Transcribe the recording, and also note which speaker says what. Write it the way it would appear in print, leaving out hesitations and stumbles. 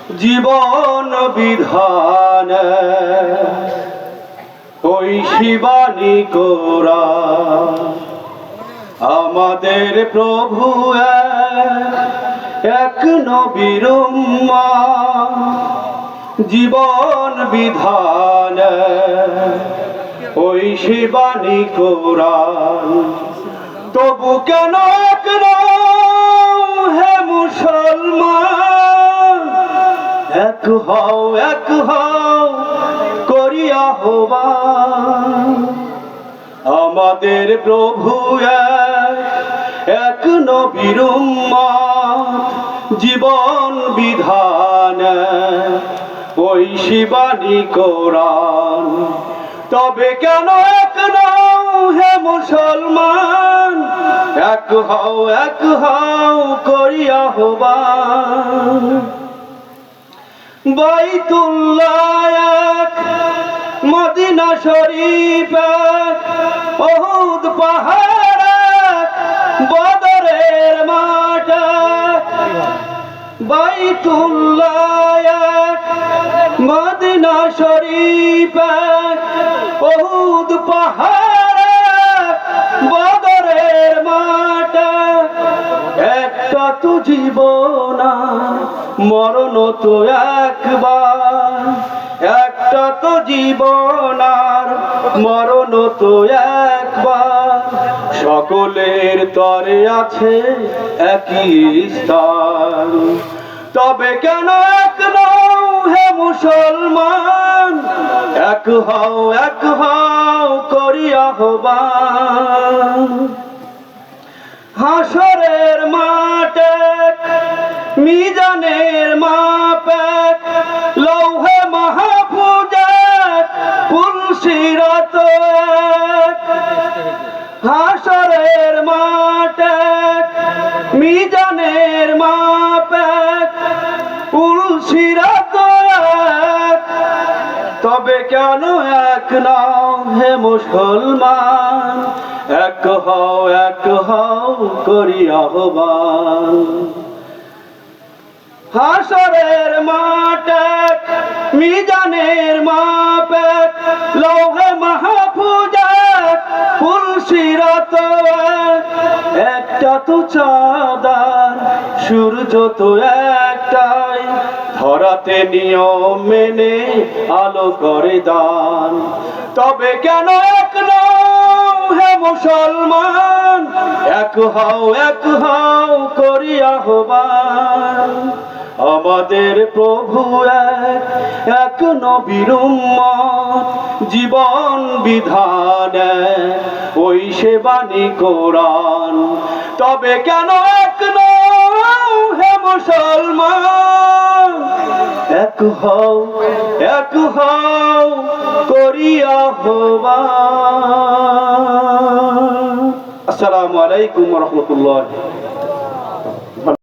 Speaker 1: জীবন বিধান ওই শিবানী কোরআন আমাদের প্রভু এক নবীর উম্মত জীবন বিধান ওই শিবানী কোরআন তবু কেন এক হে মুসলমান এক হও করিয়া আহ্বান আমাদের প্রভু এক নবীর উম্মত জীবন বিধান ওই শিবানী কোরআন তবে কেন এক হে মুসলমান এক হও করিয়া আহ্বান বাইতুল্লাহ এক মদিনা শরীফ এক উহুদ পাহাড় এক বদরের মাঠ বাইতুল্লাহ এক মদিনা শরীফ এক উহুদ পাহাড় এক বদরের মাঠ একটা তো জীবন মরণ তো একবার একটা তো জীবন আর মরণ তো একবার সকলের তরে আছে একই স্থান তবে কেন এক হে মুসলমান এক হও করিয়া আহ্বান হাসরের মাঠে মিজানের মাপে লৌহে মাহফুজ পুলসিরাত হাসরের মাঠে মিজানের মাপে পুলসিরাত তবে কেন এক হে মুসলমান এক হও করিয়া আহ্বান হাসরের মাঠে মিজানের মাপে লৌহে মাহফুজ পুলসিরাত একটা তো চাঁদার সূর্য তো একটাই ধরাতে নিয়ম মেনে আলো করে দান তবে কেন এক হে মুসলমান এক হও করিয়া আহ্বান আমাদের প্রভু এক নবীর উম্মত জীবন বিধান ওই শিবানী কোরআন তবে কেন এক হে মুসলমান এক হও করিয়া আহ্বান আসসালামু আলাইকুম ওয়া রাহমাতুল্লাহ।